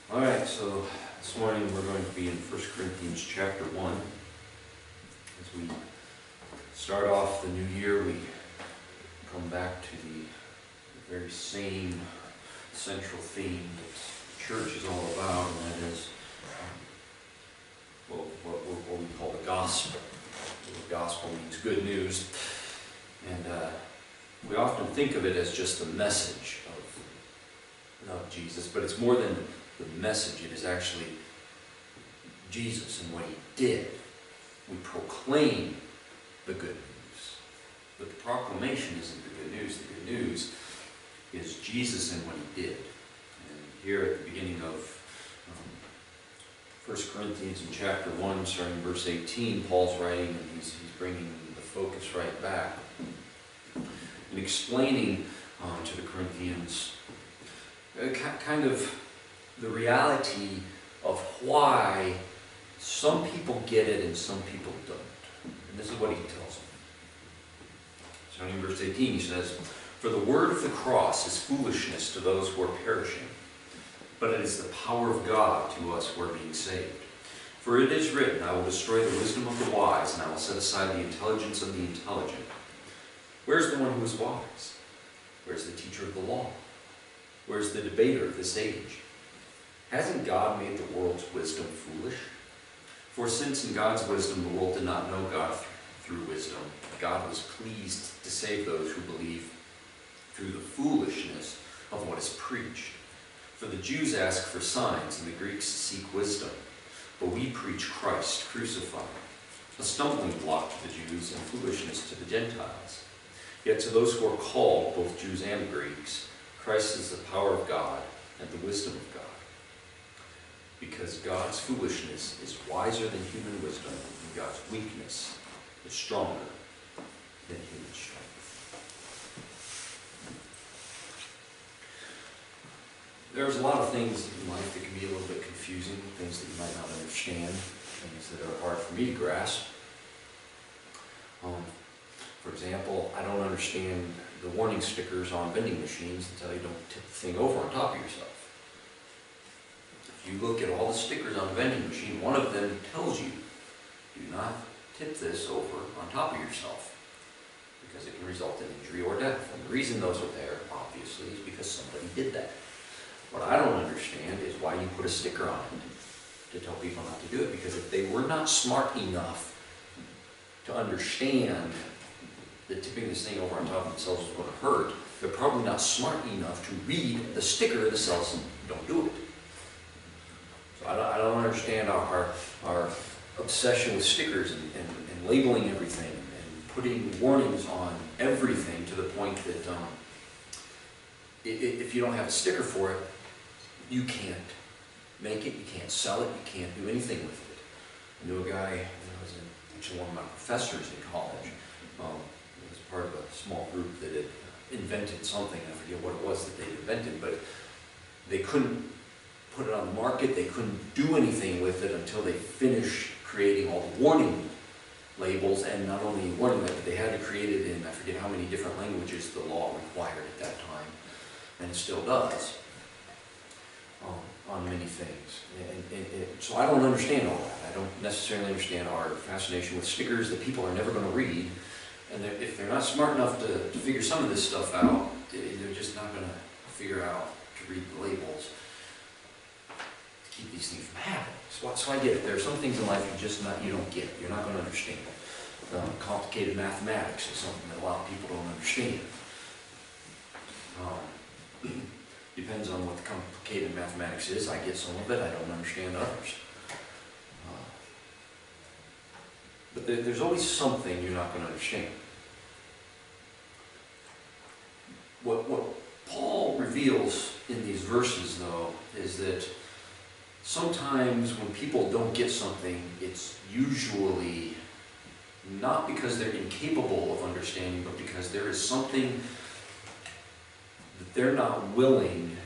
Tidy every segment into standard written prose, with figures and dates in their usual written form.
All right, so this morning we're going to be in 1 Corinthians chapter 1. As we start off the new year, we come back to the very same central theme that the church is all about, and that is what we call the gospel. The gospel means good news, and we often think of it as just a message of Jesus, but it's more than the message. It is actually Jesus and what he did. We proclaim the good news, but the proclamation isn't the good news. The good news is Jesus and what he did. And here at the beginning of 1 Corinthians in chapter 1, starting verse 18, Paul's writing, and he's bringing the focus right back and explaining to the Corinthians kind of the reality of why some people get it and some people don't. And this is what he tells them. Starting in verse 18, he says, "For the word of the cross is foolishness to those who are perishing, but it is the power of God to us who are being saved. For it is written, I will destroy the wisdom of the wise, and I will set aside the intelligence of the intelligent. Where's the one who is wise? Where's the teacher of the law? Where's the debater of this age? Hasn't God made the world's wisdom foolish? For since in God's wisdom the world did not know God through wisdom, God was pleased to save those who believe through the foolishness of what is preached. For the Jews ask for signs, and the Greeks seek wisdom. But we preach Christ crucified, a stumbling block to the Jews and foolishness to the Gentiles. Yet to those who are called, both Jews and Greeks, Christ is the power of God and the wisdom of God. Because God's foolishness is wiser than human wisdom, and God's weakness is stronger than human strength." There's a lot of things in life that can be a little bit confusing, things that you might not understand, things that are hard for me to grasp. For example, I don't understand the warning stickers on vending machines that tell you don't tip the thing over on top of yourself. If you look at all the stickers on a vending machine, one of them tells you, do not tip this over on top of yourself, because it can result in injury or death. And the reason those are there, obviously, is because somebody did that. What I don't understand is why you put a sticker on it to tell people not to do it, because if they were not smart enough to understand that tipping this thing over on top of themselves is going to hurt, they're probably not smart enough to read the sticker that says don't do it. So I don't understand our obsession with stickers and labeling everything and putting warnings on everything to the point that if you don't have a sticker for it, you can't make it, you can't sell it, you can't do anything with it. I knew a guy, who was actually one of my professors in college, he was part of a small group that had invented something, I forget what it was that they invented, but they couldn't put it on the market, they couldn't do anything with it until they finished creating all the warning labels, and not only warning labels, but they had to create it in, I forget how many different languages the law required at that time, and it still does, on many things. So I don't understand all that. I don't necessarily understand our fascination with stickers that people are never going to read, and if they're not smart enough to figure some of this stuff out, they're just not going to figure out to read the labels to keep these things from happening. So I get it. There are some things in life you don't get. You're not going to understand. Complicated mathematics is something that a lot of people don't understand. Depends on what the complicated mathematics is. I get some of it. I don't understand others. But there's always something you're not going to understand. What Paul reveals in these verses, though, is that sometimes when people don't get something, it's usually not because they're incapable of understanding, but because there is something that they're not willing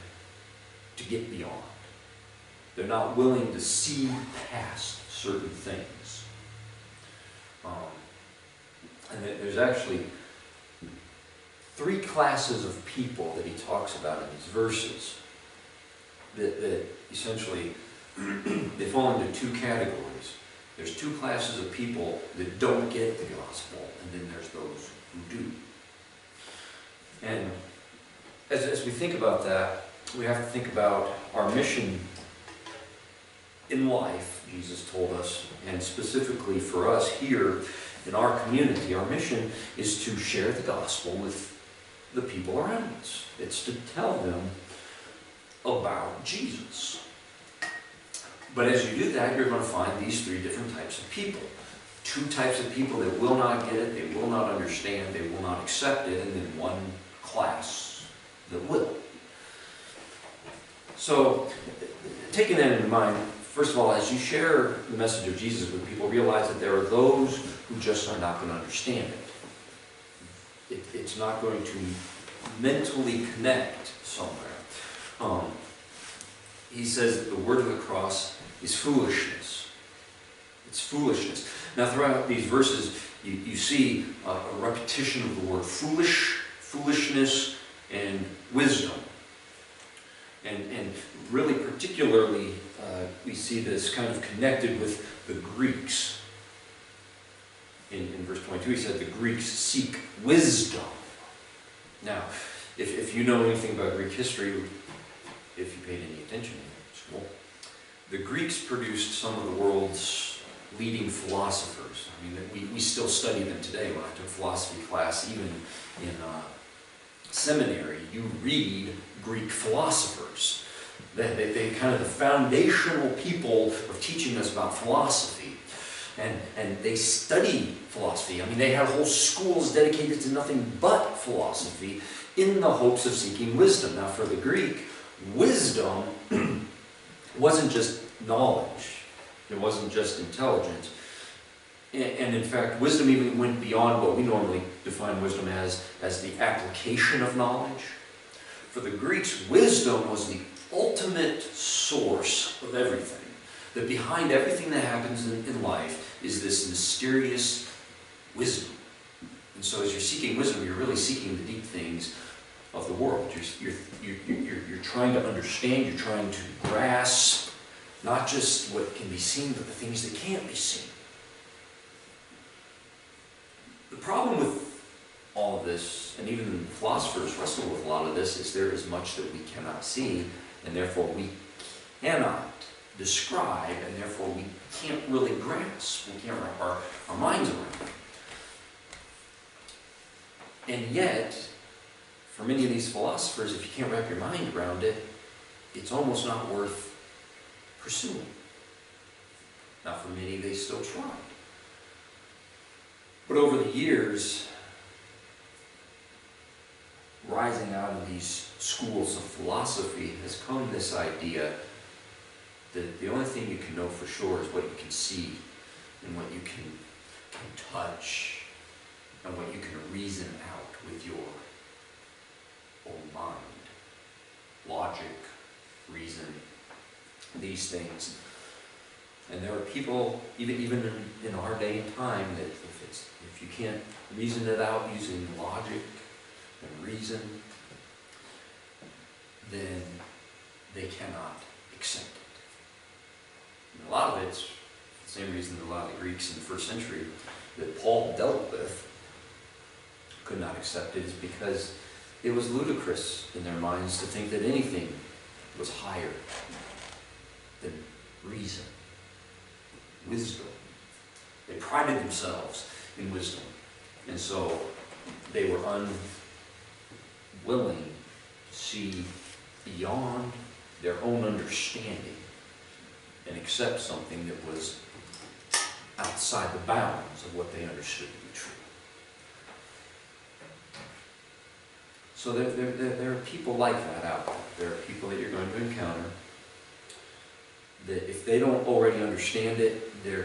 to get beyond. They're not willing to see past certain things. And there's actually three classes of people that he talks about in these verses. that essentially they fall into two categories. There's two classes of people that don't get the gospel, and then there's those who do. And as we think about that, we have to think about our mission in life, Jesus told us, and specifically for us here in our community. Our mission is to share the gospel with the people around us. It's to tell them about Jesus. But as you do that, you're going to find these three different types of people. Two types of people that will not get it, they will not understand, they will not accept it, and then one class that will. So, taking that in mind, first of all, as you share the message of Jesus with people, realize that there are those who just are not going to understand it. It's not going to mentally connect somewhere. He says that the word of the cross is foolishness. It's foolishness. Now, throughout these verses, you see a repetition of the word foolish, foolishness, and wisdom. And really particularly, we see this kind of connected with the Greeks. In verse 22, he said the Greeks seek wisdom. Now, if you know anything about Greek history, if you paid any attention in school, the Greeks produced some of the world's leading philosophers. I mean, we still study them today. When I took philosophy class, even in seminary, you read Greek philosophers. They kind of the foundational people of teaching us about philosophy. And they study philosophy. I mean, they have whole schools dedicated to nothing but philosophy in the hopes of seeking wisdom. Now, for the Greek, wisdom wasn't just knowledge. It wasn't just intelligence. And in fact, wisdom even went beyond what we normally define wisdom as the application of knowledge. For the Greeks, wisdom was the ultimate source of everything. That behind everything that happens in life is this mysterious wisdom. And so as you're seeking wisdom, you're really seeking the deep things of the world. You're trying to understand, you're trying to grasp not just what can be seen, but the things that can't be seen. The problem with all of this, and even philosophers wrestle with a lot of this, is there is much that we cannot see, and therefore we cannot describe, and therefore we can't really grasp. We can't wrap our minds around it. And yet, for many of these philosophers, if you can't wrap your mind around it, it's almost not worth pursuing. Now, for many, they still try. But over the years, rising out of these schools of philosophy has come this idea that the only thing you can know for sure is what you can see and what you can touch and what you can reason out with your own mind. Logic, reason, these things. And there are people, even in our day and time, that if you can't reason it out using logic and reason, then they cannot accept it. And a lot of it's the same reason that a lot of the Greeks in the first century that Paul dealt with could not accept it, is because it was ludicrous in their minds to think that anything was higher than reason, wisdom. They prided themselves in wisdom. And so they were unwilling to see beyond their own understanding and accept something that was outside the bounds of what they understood to be true. So there are people like that out there. There are people that you're going to encounter that if they don't already understand it, they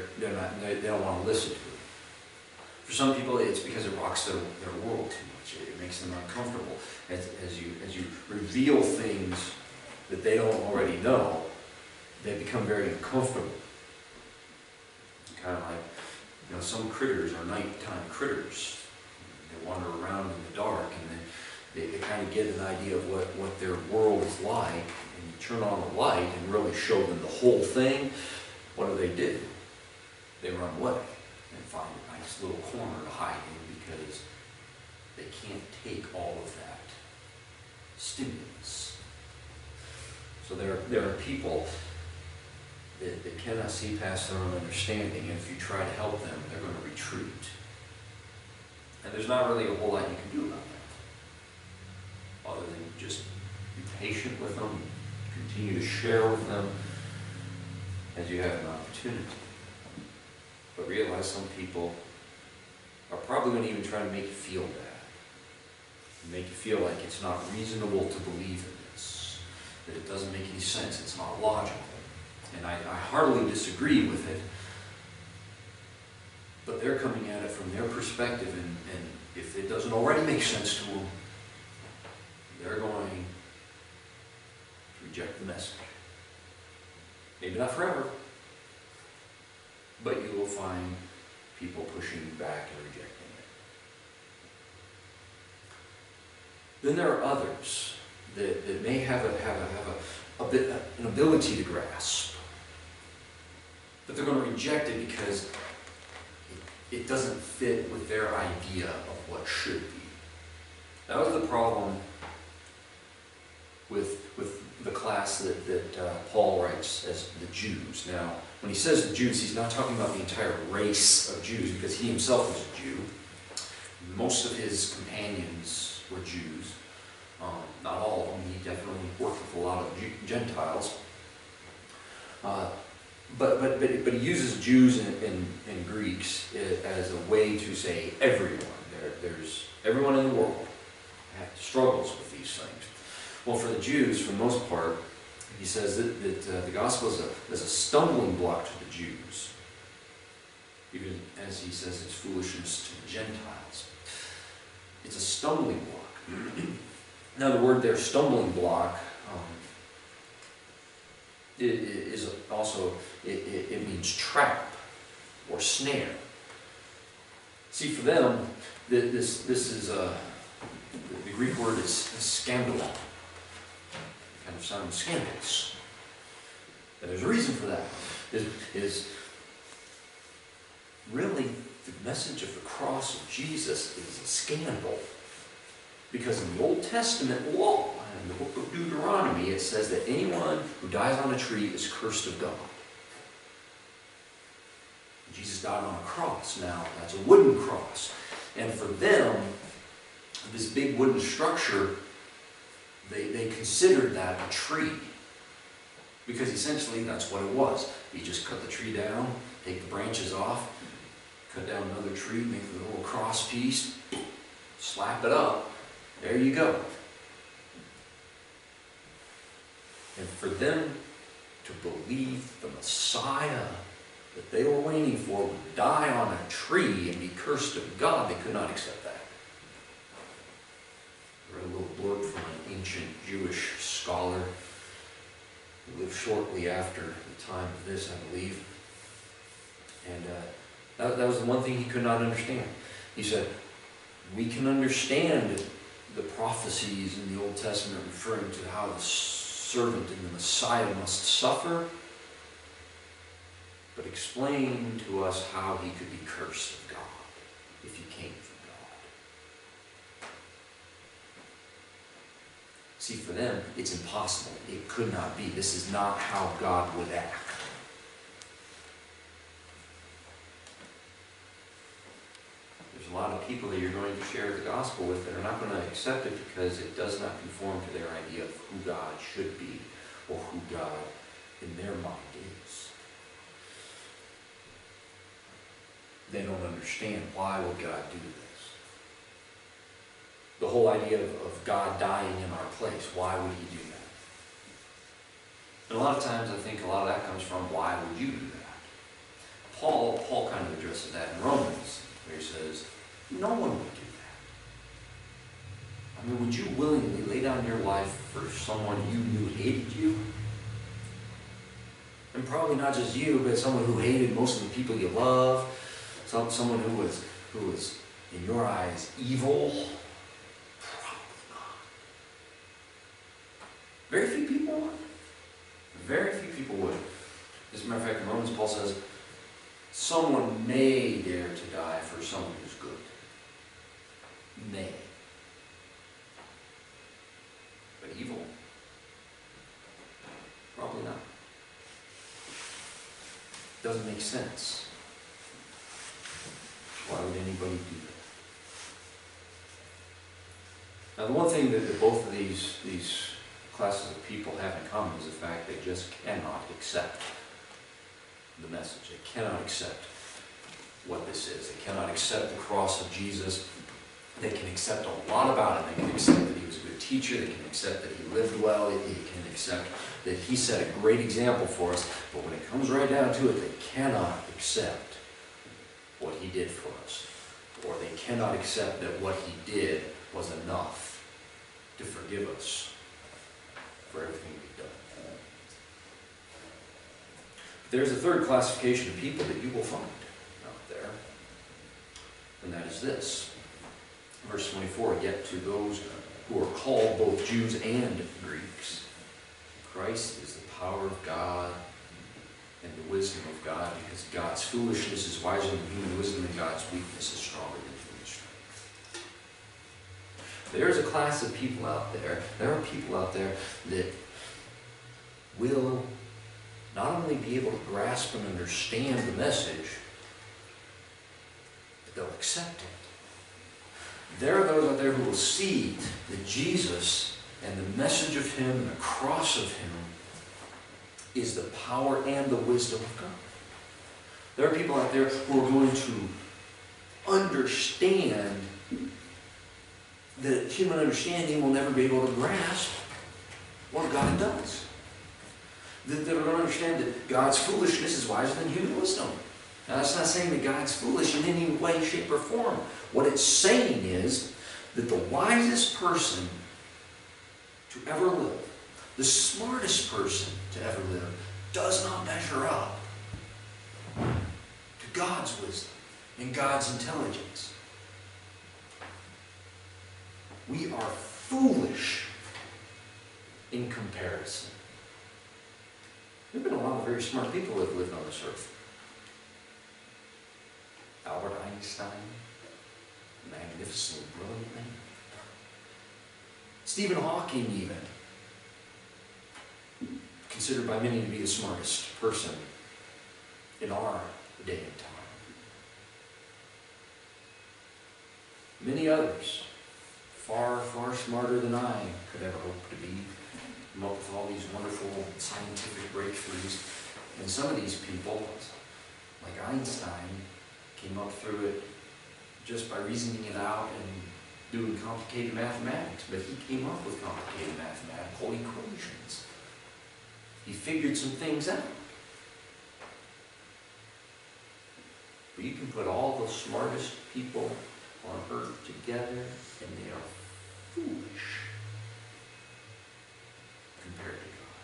don't want to listen to it. For some people, it's because it rocks their world too much. It makes them uncomfortable. As you reveal things that they don't already know, they become very uncomfortable. Kind of like, some critters are nighttime critters. They wander around in the dark, and they kind of get an idea of what their world is like, and you turn on the light and really show them the whole thing, what do? They run away and find a nice little corner to hide in because they can't take all of that stimulus. So there are people that cannot see past their own understanding, and if you try to help them, they're going to retreat. And there's not really a whole lot you can do about that, other than just be patient with them, continue to share with them as you have an opportunity. But realize some people are probably going to even try to make you feel bad, make you feel like it's not reasonable to believe in this, that it doesn't make any sense, it's not logical. And I heartily disagree with it, but they're coming at it from their perspective, and if it doesn't already make sense to them, they're going to reject the message. Maybe not forever, but you will find people pushing back and rejecting it. Then there are others that may have an ability to grasp, but they're going to reject it because it doesn't fit with their idea of what should be. That was the problem with the class that Paul writes as the Jews. Now, when he says the Jews, he's not talking about the entire race of Jews, because he himself was a Jew. Most of his companions were Jews. Not all of them. He definitely worked with a lot of Gentiles. But he uses Jews and Greeks as a way to say everyone. There's everyone in the world struggles with these things. Well, for the Jews, for the most part, he says that the gospel is a stumbling block to the Jews, even as he says it's foolishness to the Gentiles. It's a stumbling block. Now, the word there, stumbling block, it means trap or snare. See, for them, this is the Greek word is scandalon. Kind of sounds scandalous. And there's a reason for that. Is really the message of the cross of Jesus is a scandal. Because in the Old Testament law, in the book of Deuteronomy, it says that anyone who dies on a tree is cursed of God. Jesus died on a cross. Now, that's a wooden cross. And for them, this big wooden structure, they considered that a tree. Because essentially, that's what it was. You just cut the tree down, take the branches off, cut down another tree, make a little cross piece, slap it up. There you go. And for them to believe the Messiah that they were waiting for would die on a tree and be cursed of God, they could not accept that. I read a little blurb from an ancient Jewish scholar who lived shortly after the time of this, I believe. And that was the one thing he could not understand. He said, we can understand the prophecies in the Old Testament referring to how the servant in the Messiah must suffer, but explain to us how he could be cursed of God if he came from God. See, for them, it's impossible. It could not be. This is not how God would act. There's a lot of people that you're going to share the gospel with that are not going to accept it because it does not conform to their idea of who God should be or who God in their mind is. They don't understand, why would God do this? The whole idea of God dying in our place, why would he do that? And a lot of times I think a lot of that comes from, why would you do that? Paul kind of addresses that in Romans, where he says, no one would do that. I mean, would you willingly lay down your life for someone you knew hated you? And probably not just you, but someone who hated most of the people you love, someone who was in your eyes evil? Probably not. Very few people would. someone may dare to die for someone who's good. May. But evil? Probably not. Doesn't make sense. Why would anybody do that? Now, the one thing that both of these classes of people have in common is the fact they just cannot accept the message. They cannot accept what this is. They cannot accept the cross of Jesus. They can accept a lot about him. They can accept that he was a good teacher. They can accept that he lived well. They can accept that he set a great example for us. But when it comes right down to it, they cannot accept what he did for us. Or they cannot accept that what he did was enough to forgive us for everything we've done. There's a third classification of people that you will find out there, and that is this. Verse 24, yet to those who are called both Jews and Greeks, Christ is the power of God and the wisdom of God, because God's foolishness is wiser than human wisdom, and God's weakness is stronger than human strength. There's a class of people out there, there are people out there that will not only be able to grasp and understand the message, but they'll accept it. There are those out there who will see that Jesus and the message of him and the cross of him is the power and the wisdom of God. There are people out there who are going to understand that human understanding will never be able to grasp what God does. That are going to understand that God's foolishness is wiser than human wisdom. Now, that's not saying that God's foolish in any way, shape, or form. What it's saying is that the wisest person to ever live, the smartest person to ever live, does not measure up to God's wisdom and God's intelligence. We are foolish in comparison. There have been a lot of very smart people that have lived on this earth. Albert Einstein, magnificent, brilliant man. Stephen Hawking, even, considered by many to be the smartest person in our day and time. Many others, far, far smarter than I could ever hope to be, come up with all these wonderful scientific breakthroughs. And some of these people, like Einstein, came up through it just by reasoning it out and doing complicated mathematics. But he came up with complicated mathematical equations. He figured some things out. But you can put all the smartest people on earth together, and they are foolish compared to God.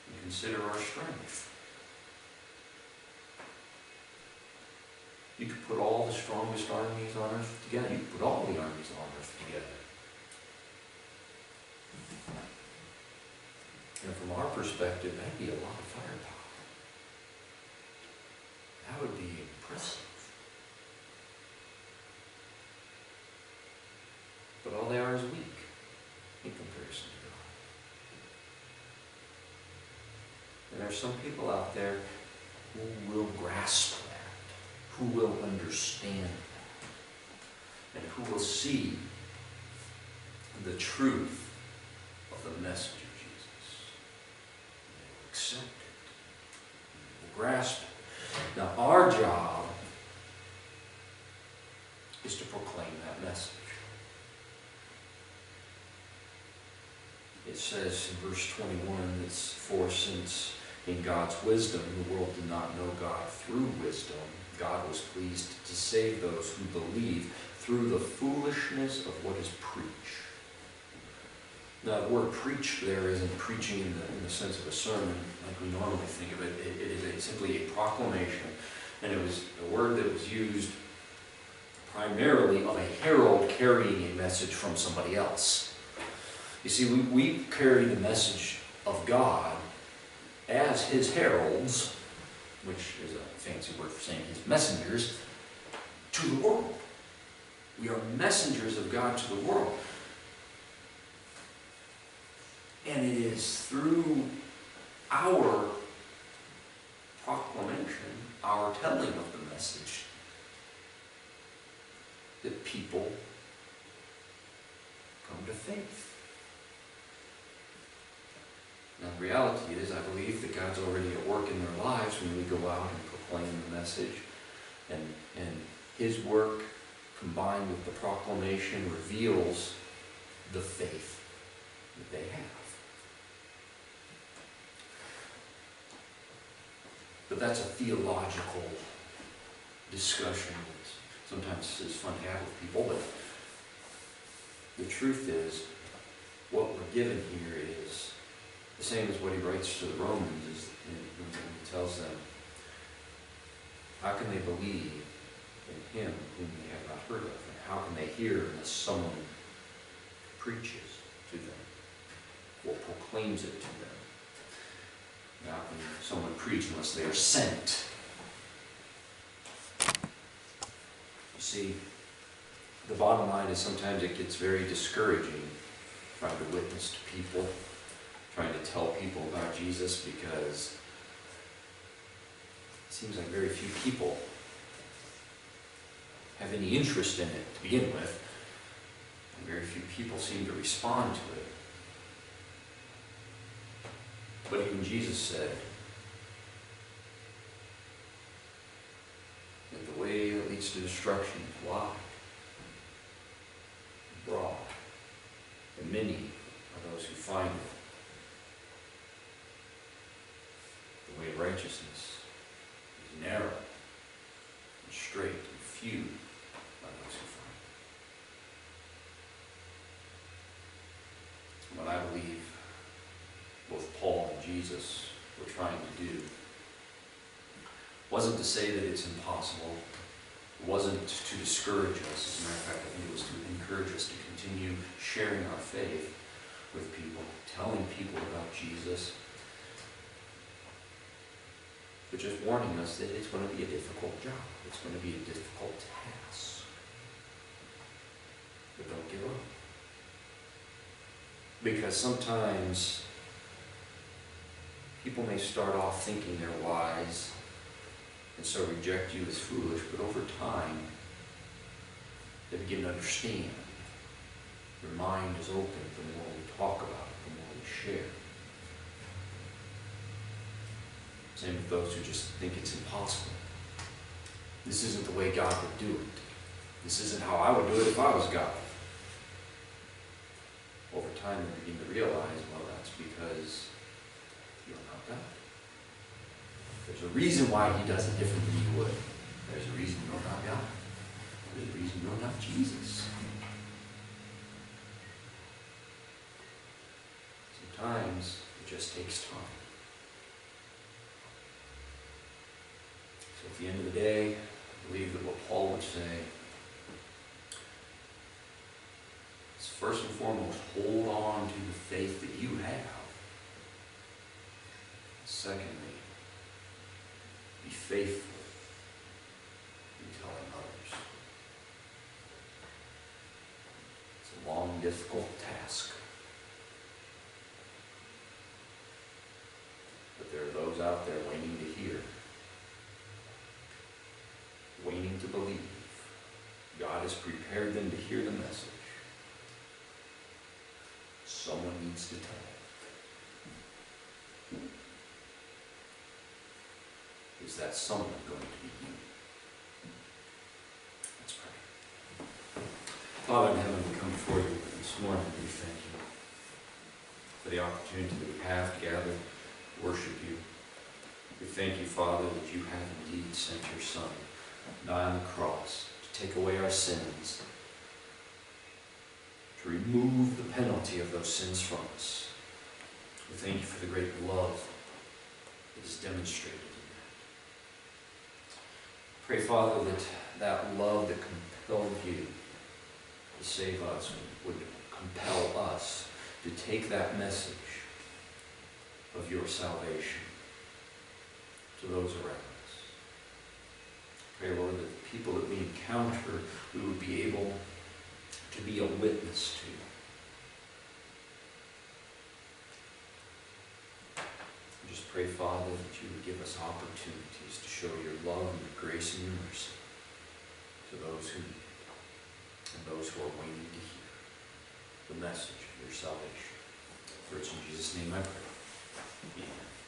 And consider our strength. You could put all the strongest armies on earth together. You could put all the armies on earth together. And from our perspective, that'd be a lot of firepower. That would be impressive. But all they are is weak in comparison to God. And there are some people out there who will grasp that, who will understand that, and who will see the truth of the message of Jesus. They will accept it. They will grasp it. Now, our job is to proclaim that message. It says in verse 21, it's for since in God's wisdom the world did not know God through wisdom, God was pleased to save those who believe through the foolishness of what is preached. Now, the word preach there isn't preaching in the sense of a sermon like we normally think of it. It is simply a proclamation. And it was a word that was used primarily of a herald carrying a message from somebody else. You see, we carry the message of God as his heralds, which is a fancy word for saying his messengers, to the world. We are messengers of God to the world. And it is through our proclamation, our telling of the message, that people come to faith. Now, the reality is, I believe that God's already at work in their lives when we go out and proclaim the message. And his work, combined with the proclamation, reveals the faith that they have. But that's a theological discussion that sometimes is fun to have with people, but the truth is, what we're given here is the same as what he writes to the Romans, is when he tells them, how can they believe in him whom they have not heard of? And how can they hear unless someone preaches to them or proclaims it to them? How can someone preach unless they are sent? You see, the bottom line is sometimes it gets very discouraging trying to witness to people, trying to tell people about Jesus, because it seems like very few people have any interest in it to begin with, and very few people seem to respond to it. But even Jesus said that the way that leads to destruction is wide, broad, and many are those who find it. The way of righteousness is narrow and straight, and few are those who find it. What I believe both Paul and Jesus were trying to do wasn't to say that it's impossible. It wasn't to discourage us. As a matter of fact, I think it was to encourage us to continue sharing our faith with people, telling people about Jesus, but just warning us that it's going to be a difficult job. It's going to be a difficult task. But don't give up. Because sometimes people may start off thinking they're wise and so reject you as foolish, but over time they begin to understand. Your mind is open the more we talk about it, the more we share. Same with those who just think it's impossible. This isn't the way God would do it. This isn't how I would do it if I was God. Over time they begin to realize, well, that's because you're not God. There's a reason why he does it different than you would. There's a reason you're not God. There's a reason you're not Jesus. Sometimes it just takes time. So at the end of the day, I believe that what Paul would say is, first and foremost, hold on to the faith that you have. Secondly, be faithful in telling others. It's a long, difficult task. But there are those out there waiting to hear, waiting to believe. God has prepared them to hear the message. Someone needs to tell. Is that someone going to be you? Let's pray. Father in heaven, we come before you this morning. We thank you for the opportunity that we have to gather, worship you. We thank you, Father, that you have indeed sent your Son to die on the cross to take away our sins, to remove the penalty of those sins from us. We thank you for the great love that is demonstrated. Pray, Father, that that love that compelled you to save us would compel us to take that message of your salvation to those around us. Pray, Lord, that the people that we encounter, we would be able to be a witness to. I just pray, Father, that you would give us opportunities to show your love and your grace and your mercy to those who need it, and those who are waiting to hear the message of your salvation. For it's in Jesus' name I pray. Amen.